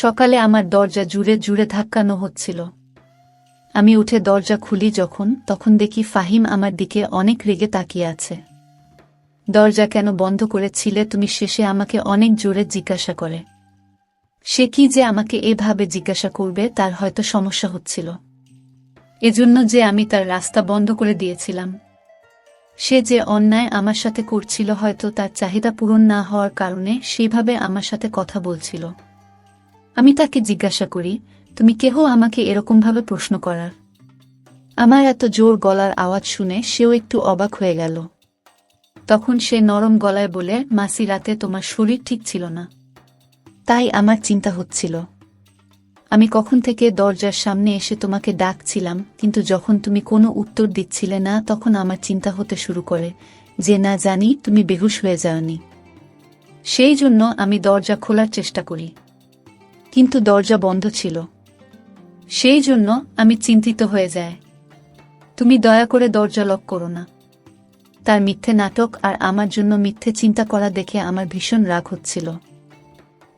সকালে আমার দরজা জুড়ে জুড়ে ধাক্কানো হচ্ছিল। আমি উঠে দরজা খুলি তখন দেখি ফাহিম আমার দিকে অনেক রেগে তাকিয়ে আছে। দরজা কেন বন্ধ করেছিলে তুমি, শেষে আমাকে অনেক জোরে জিজ্ঞাসা করে। সে কি যে আমাকে এভাবে জিজ্ঞাসা করবে, তার হয়তো সমস্যা হচ্ছিল, এজন্য যে আমি তার রাস্তা বন্ধ করে দিয়েছিলাম। সে যে অন্যায় আমার সাথে করছিল, হয়তো তার চাহিদা পূরণ না হওয়ার কারণে সেইভাবে আমার সাথে কথা বলছিল। আমি তাকে জিজ্ঞাসা করি, তুমি কেহ আমাকে এরকমভাবে প্রশ্ন করার? আমার এত জোর গলার আওয়াজ শুনে সেও একটু অবাক হয়ে গেল। তখন সে নরম গলায় বলে, মাসি, রাতে তোমার শরীর ঠিক ছিল না, তাই আমার চিন্তা হচ্ছিল। আমি কখন থেকে দরজার সামনে এসে তোমাকে ডাকছিলাম, কিন্তু যখন তুমি কোনো উত্তর দিচ্ছিলে না তখন আমার চিন্তা হতে শুরু করে যে না জানি তুমি বেহুশ হয়ে যাওনি। সেই জন্য আমি দরজা খোলার চেষ্টা করি, কিন্তু দরজা বন্ধ ছিল। সেই জন্য আমি চিন্তিত হয়ে যাই। তুমি দয়া করে দরজা লক করো না। তার মিথ্যে নাটক আর আমার জন্য মিথ্যে চিন্তা করা দেখে আমার ভীষণ রাগ হচ্ছিল।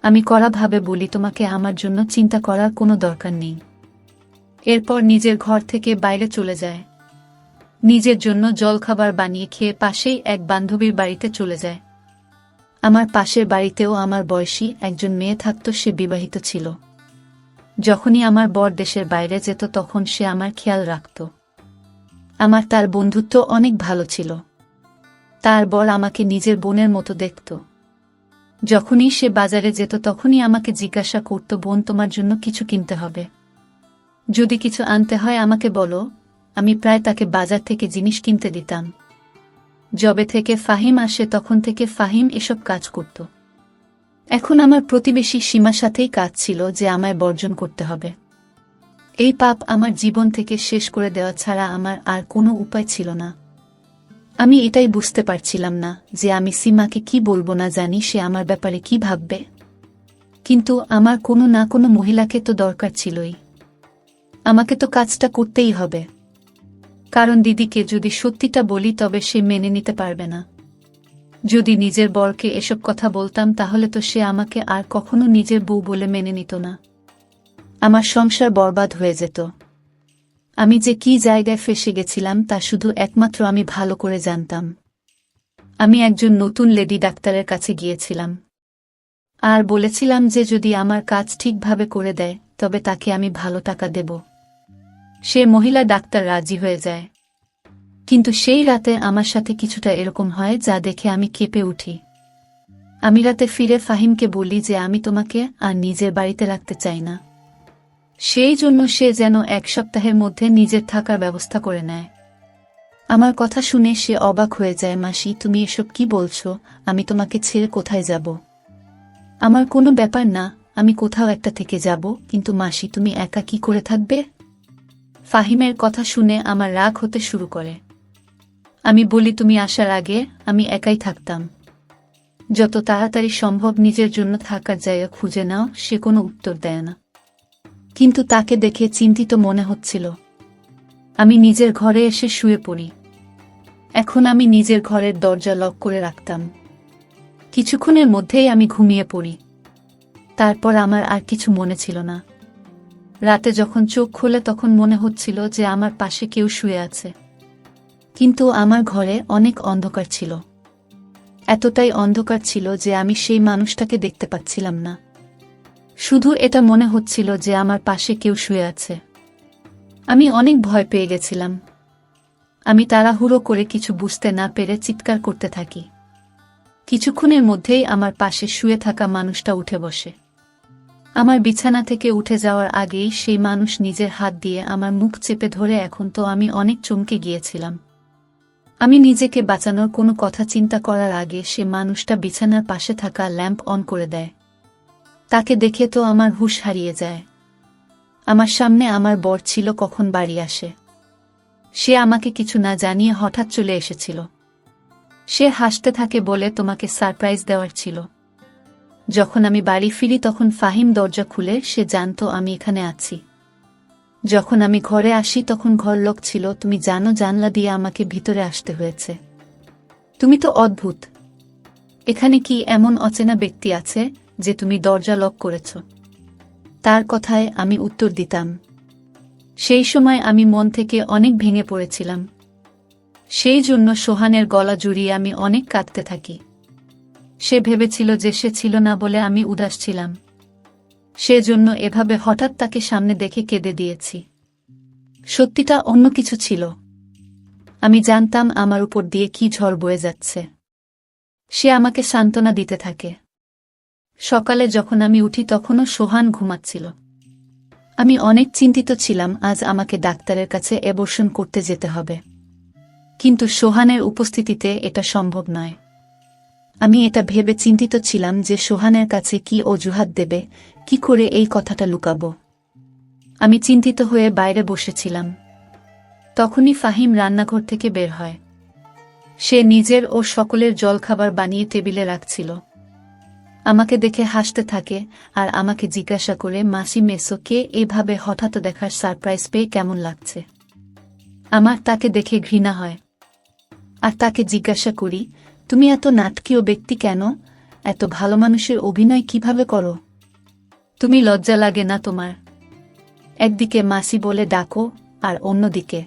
আমি কড়াভাবে বলি, তোমাকে আমার জন্য চিন্তা করার কোনো দরকার নেই। এরপর নিজের ঘর থেকে বাইরে চলে যায়। নিজের জন্য জলখাবার বানিয়ে খেয়ে পাশেই এক বান্ধবীর বাড়িতে চলে যায়। আমার পাশের বাড়িতেও আমার বয়সী একজন মেয়ে থাকত, সে বিবাহিত ছিল। যখনই আমার বর দেশের বাইরে যেত তখন সে আমার খেয়াল রাখত। আমার তার বন্ধুত্ব অনেক ভালো ছিল। তার বর আমাকে নিজের বোনের মতো দেখত। যখনই সে বাজারে যেত তখনই আমাকে জিজ্ঞাসা করত, বোন, তোমার জন্য কিছু কিনতে হবে, যদি কিছু আনতে হয় আমাকে বলো। আমি প্রায় তাকে বাজার থেকে জিনিস কিনতে দিতাম। যবে থেকে ফাহিম আসে তখন থেকে ফাহিম এসব কাজ করত। এখন আমার প্রতিবেশী সীমার সাথেই কাজ ছিল যে আমায় বর্জন করতে হবে। এই পাপ আমার জীবন থেকে শেষ করে দেওয়া ছাড়া আমার আর কোনো উপায় ছিল না। আমি এটাই বুঝতে পারছিলাম না যে আমি সীমাকে কি বলবো, না জানি সে আমার ব্যাপারে কি ভাববে। কিন্তু আমার কোনো না কোনো মহিলাকে তো দরকার ছিলই। আমাকে তো কাজটা করতেই হবে, কারণ দিদিকে যদি সত্যিটা বলি তবে সে মেনে নিতে পারবে না। যদি নিজের বরকে এসব কথা বলতাম তাহলে তো সে আমাকে আর কখনো নিজের বউ বলে মেনে নিত না। আমার সংসার বরবাদ হয়ে যেত। আমি যে কি জায়গায় ফেঁসে গেছিলাম তা শুধু একমাত্র আমি ভালো করে জানতাম। আমি একজন নতুন লেডি ডাক্তারের কাছে গিয়েছিলাম আর বলেছিলাম যে যদি আমার কাজ ঠিকভাবে করে দেয় তবে তাকে আমি ভালো টাকা দেব। সে মহিলা ডাক্তার রাজি হয়ে যায়। কিন্তু সেই রাতে আমার সাথে কিছুটা এরকম হয় যা দেখে আমি কেঁপে উঠি। আমি রাতে ফিরে ফাহিমকে বলি যে আমি তোমাকে আর নিজের বাড়িতে রাখতে চাই না। সেই জন্য সে যেন 1 সপ্তাহের মধ্যে নিজের থাকার ব্যবস্থা করে নেয়। আমার কথা শুনে সে অবাক হয়ে যায়, মাসি, তুমি এসব কি বলছো? আমি তোমাকে ছেড়ে কোথায় যাব? আমার কোনো ব্যাপার না, আমি কোথাও একটা থেকে যাব, কিন্তু মাসি তুমি একা কি করে থাকবে? ফাহিমের কথা শুনে আমার রাগ হতে শুরু করে। আমি বলি, তুমি আসার আগে আমি একাই থাকতাম। যত তাড়াতাড়ি সম্ভব নিজের জন্য থাকার জায়গা খুঁজে নাও। সে কোনো উত্তর দেয় না, কিন্তু তাকে দেখে চিন্তিত মনে হচ্ছিল। আমি নিজের ঘরে এসে শুয়ে পড়ি। এখন আমি নিজের ঘরের দরজা লক করে রাখতাম। কিছুক্ষণের মধ্যেই আমি ঘুমিয়ে পড়ি। তারপর আমার আর কিছু মনে ছিল না। রাতে যখন চোখ খুলে তখন মনে হচ্ছিল যে আমার পাশে কেউ শুয়ে আছে, কিন্তু আমার ঘরে অনেক অন্ধকার ছিল। এতটাই অন্ধকার ছিল যে আমি সেই মানুষটাকে দেখতে পাচ্ছিলাম না। শুধু এটা মনে হচ্ছিল যে আমার পাশে কেউ শুয়ে আছে। আমি অনেক ভয় পেয়ে গেছিলাম। আমি তাড়াহুড়ো করে কিছু বুঝতে না পেরে চিৎকার করতে থাকি। কিছুক্ষণের মধ্যেই আমার পাশে শুয়ে থাকা মানুষটা উঠে বসে। আমার বিছানা থেকে উঠে যাওয়ার আগেই সেই মানুষ নিজের হাত দিয়ে আমার মুখ চেপে ধরে। এখন তো আমি অনেক চমকে গিয়েছিলাম। আমি নিজেকে বাঁচানোর কোনো কথা চিন্তা করার আগে সে মানুষটা বিছানার পাশে থাকা ল্যাম্প অন করে দেয়। তাকে দেখে তো আমার হুঁশ হারিয়ে যায়। আমার সামনে আমার বর ছিল কখন বাড়ি আসে। সে আমাকে কিছু না জানিয়ে হঠাৎ চলে এসেছিল। সে হাসতে থাকে, বলে তোমাকে সারপ্রাইজ দেওয়ার ছিল। যখন আমি বাড়ি ফিরি তখন ফাহিম দরজা খুলে, সে জানতো আমি এখানে আছি। যখন আমি ঘরে আসি তখন ঘর লক ছিল। তুমি জানো, জানলা দিয়ে আমাকে ভিতরে আসতে হয়েছে। তুমি তো অদ্ভুত। এখানে কি এমন অচেনা ব্যক্তি আছে যে তুমি দরজা লক করেছ? তার কথায় আমি উত্তর দিতাম। সেই সময় আমি মন থেকে অনেক ভেঙে পড়েছিলাম। সেই জন্য সোহানের গলা জুড়িয়ে আমি অনেক কাঁদতে থাকি। সে ভেবেছিল যে সে ছিল না বলে আমি উদাস ছিলাম। সেজন্য এভাবে হঠাৎ তাকে সামনে দেখে কেঁদে দিয়েছি। সত্যিটা অন্য কিছু ছিল। আমি জানতাম আমার উপর দিয়ে কি ঝড় বয়ে যাচ্ছে। সে আমাকে সান্ত্বনা দিতে থাকে। সকালে যখন আমি উঠি তখনও সোহান ঘুমাচ্ছিল। আমি অনেক চিন্তিত ছিলাম, আজ আমাকে ডাক্তারের কাছে অ্যাবর্শন করতে যেতে হবে। কিন্তু সোহানের উপস্থিতিতে এটা সম্ভব নয়। আমি এটা ভেবে চিন্তিত ছিলাম যে সোহানের কাছে কি অজুহাত দেবে, কি করে এই কথাটা লুকাবো। আমি চিন্তিত হয়ে বাইরে বসেছিলাম। তখনই ফাহিম রান্নাঘর থেকে বের হয়। সে নিজের ও সকলের জলখাবার বানিয়ে টেবিলে রাখছিল। আমাকে দেখে হাসতে থাকে আর আমাকে জিজ্ঞাসা করে, মাসি মেসোকে এভাবে হঠাৎ দেখার সারপ্রাইজ পেয়ে কেমন লাগছে। আমার তাকে দেখে ঘৃণা হয়। আর তাকে জিজ্ঞাসা করি, তুমি এত নাটকীয় ব্যক্তি কেন? এত ভালো মানুষের অভিনয় কিভাবে করো? তুমি লজ্জা লাগে না তোমার? একদিকে মাসি বলে ডাকো আর অন্যদিকে।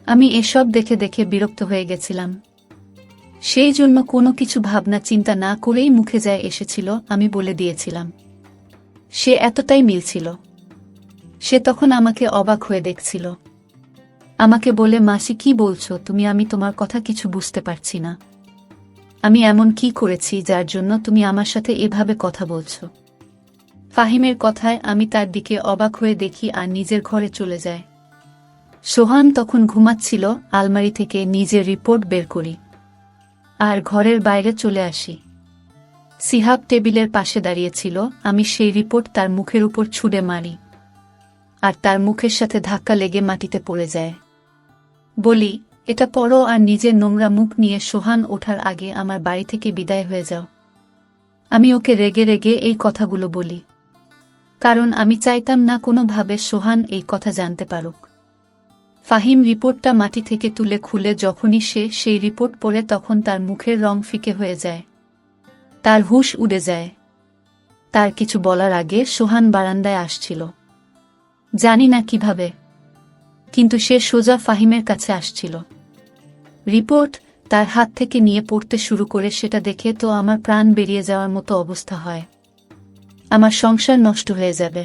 আমি এসব দেখে দেখে বিরক্ত হয়ে গেছিলাম। সেই জন্য কোনো কিছু ভাবনা চিন্তা না করেই মুখে যায় এসেছিল আমি বলে দিয়েছিলাম। সে এতটাই মিলছিল। সে তখন আমাকে অবাক হয়ে দেখছিল। আমাকে বলে, মাসি কি বলছো তুমি? আমি তোমার কথা কিছু বুঝতে পারছি না। আমি এমন কি করেছি যার জন্য তুমি আমার সাথে এভাবে কথা বলছো? ফাহিমের কথায় আমি তার দিকে অবাক হয়ে দেখি আর নিজের ঘরে চলে যায়। সোহান তখন ঘুমাচ্ছিল। আলমারি থেকে নিজের রিপোর্ট বের করি আর ঘরের বাইরে চলে আসি। সিহাব টেবিলের পাশে দাঁড়িয়েছিল। আমি সেই রিপোর্ট তার মুখের উপর ছুঁড়ে মারি আর তার মুখের সাথে ধাক্কা লেগে মাটিতে পড়ে যায়। বলি, এটা পড়ো আর নিজের নোংরা মুখ নিয়ে সোহান ওঠার আগে আমার বাড়ি থেকে বিদায় হয়ে যাও। আমি ওকে রেগে রেগে এই কথাগুলো বলি, কারণ আমি চাইতাম না কোনোভাবে সোহান এই কথা জানতে পারুক। ফাহিম রিপোর্টটা মাটি থেকে তুলে খুলে যখনই সে সেই রিপোর্ট পড়ে তখন তার মুখের রং ফিকে হয়ে যায়। তার হুঁশ উড়ে যায়। তার কিছু বলার আগে সোহান বারান্দায় আসছিল। জানি না কিভাবে, কিন্তু সে সোজা ফাহিমের কাছে আসছিল। রিপোর্ট তার হাত থেকে নিয়ে পড়তে শুরু করে সেটা দেখে তো আমার প্রাণ বেরিয়ে যাওয়ার মতো অবস্থা হয়। আমার সংসার নষ্ট হয়ে যাবে।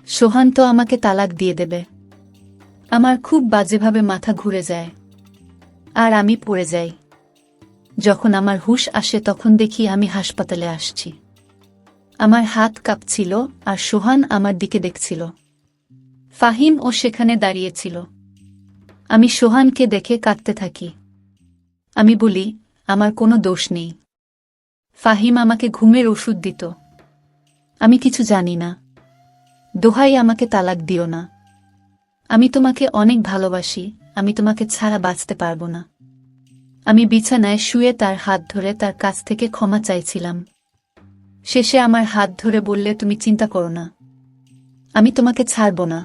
সোহান তো আমাকে তালাক দিয়ে দেবে। আমার খুব বাজেভাবে মাথা ঘুরে যায় আর আমি পড়ে যাই। যখন আমার হুঁশ আসে তখন দেখি আমি হাসপাতালে আসছি। আমার হাত কাঁপছিল আর সোহান আমার দিকে দেখছিল। ফাহিম ও সেখানে দাঁড়িয়েছিল। আমি সোহানকে দেখে কাঁদতে থাকি। আমি বলি, আমার কোনো দোষ নেই। ফাহিম আমাকে ঘুমের ওষুধ দিত। আমি কিছু জানি না। দোহাই আমাকে তালাক দিও না। আমি তোমাকে অনেক ভালোবাসি। আমি তোমাকে ছাড়া বাঁচতে পারবো না। আমি বিছানায় শুয়ে তার হাত ধরে তার কাছ থেকে ক্ষমা চাইছিলাম। শেষে আমার হাত ধরে বললে, তুমি চিন্তা করো না, আমি তোমাকে ছাড়ব না।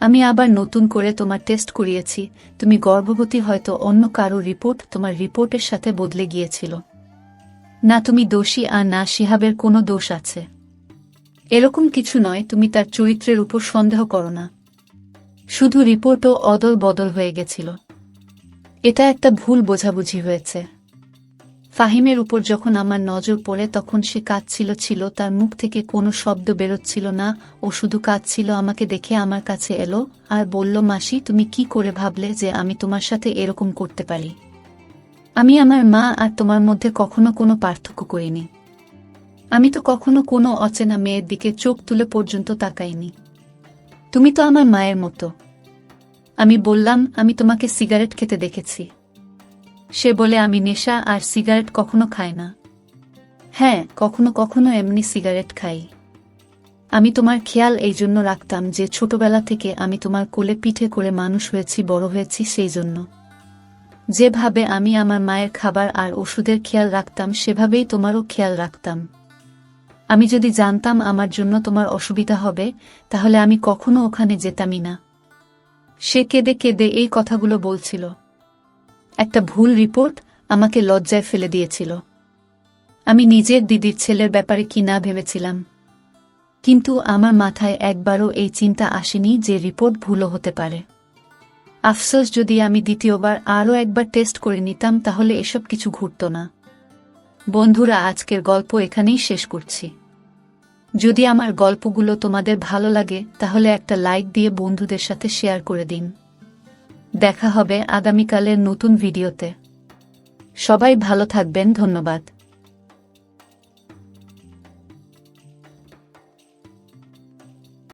আমি আবার নতুন করে তোমার টেস্ট করিয়েছি। তুমি গর্ভবতী, হয়তো অন্য কারো রিপোর্ট তোমার রিপোর্টের সাথে বদলে গিয়েছিল। না তুমি দোষী আর না শিহাবের কোনো দোষ আছে। এরকম কিছু নয়, তুমি তার চরিত্রের উপর সন্দেহ করো না। শুধু রিপোর্টও অদল বদল হয়ে গেছিল। এটা একটা ভুল বোঝাবুঝি হয়েছে। ফাহিমের উপর যখন আমার নজর পড়ে তখন সে কাঁদছিল। তার মুখ থেকে কোনো শব্দ বেরোচ্ছিল না। ও শুধু কাঁদছিল। আমাকে দেখে আমার কাছে এলো আর বলল, মাসি তুমি কি করে ভাবলে যে আমি তোমার সাথে এরকম করতে পারি? আমি আমার মা আর তোমার মধ্যে কখনো কোনো পার্থক্য করিনি। আমি তো কখনো কোনো অচেনা মেয়ের দিকে চোখ তুলে পর্যন্ত তাকাইনি। তুমি তো আমার মায়ের মতো। আমি বললাম, আমি তোমাকে সিগারেট খেতে দেখেছি। সে বলে, আমি নেশা আর সিগারেট কখনো খাই না। হ্যাঁ, কখনো কখনো এমনি সিগারেট খাই। আমি তোমার খেয়াল এই জন্য রাখতাম যে ছোটবেলা থেকে আমি তোমার কোলে পিঠে করে মানুষ হয়েছি, বড় হয়েছি। সেই জন্য যেভাবে আমি আমার মায়ের খাবার আর ওষুধের খেয়াল রাখতাম সেভাবেই তোমারও খেয়াল রাখতাম। আমি যদি জানতাম আমার জন্য তোমার অসুবিধা হবে তাহলে আমি কখনো ওখানে যেতামই না। সে কেঁদে কেঁদে এই কথাগুলো বলছিল। একটা ভুল রিপোর্ট আমাকে লজ্জায় ফেলে দিয়েছিল। আমি নিজের দিদির ছেলের ব্যাপারে কি না ভেবেছিলাম। কিন্তু আমার মাথায় একবারও এই চিন্তা আসেনি যে রিপোর্ট ভুলও হতে পারে। আফসোস, যদি আমি দ্বিতীয়বার আরও একবার টেস্ট করে নিতাম তাহলে এসব কিছু ঘটত না। বন্ধুরা, আজকের গল্প এখানেই শেষ করছি। যদি আমার গল্পগুলো তোমাদের ভালো লাগে তাহলে একটা লাইক দিয়ে বন্ধুদের সাথে শেয়ার করে দিন। দেখা হবে আগামীকালের নতুন ভিডিওতে। সবাই ভালো থাকবেন, ধন্যবাদ।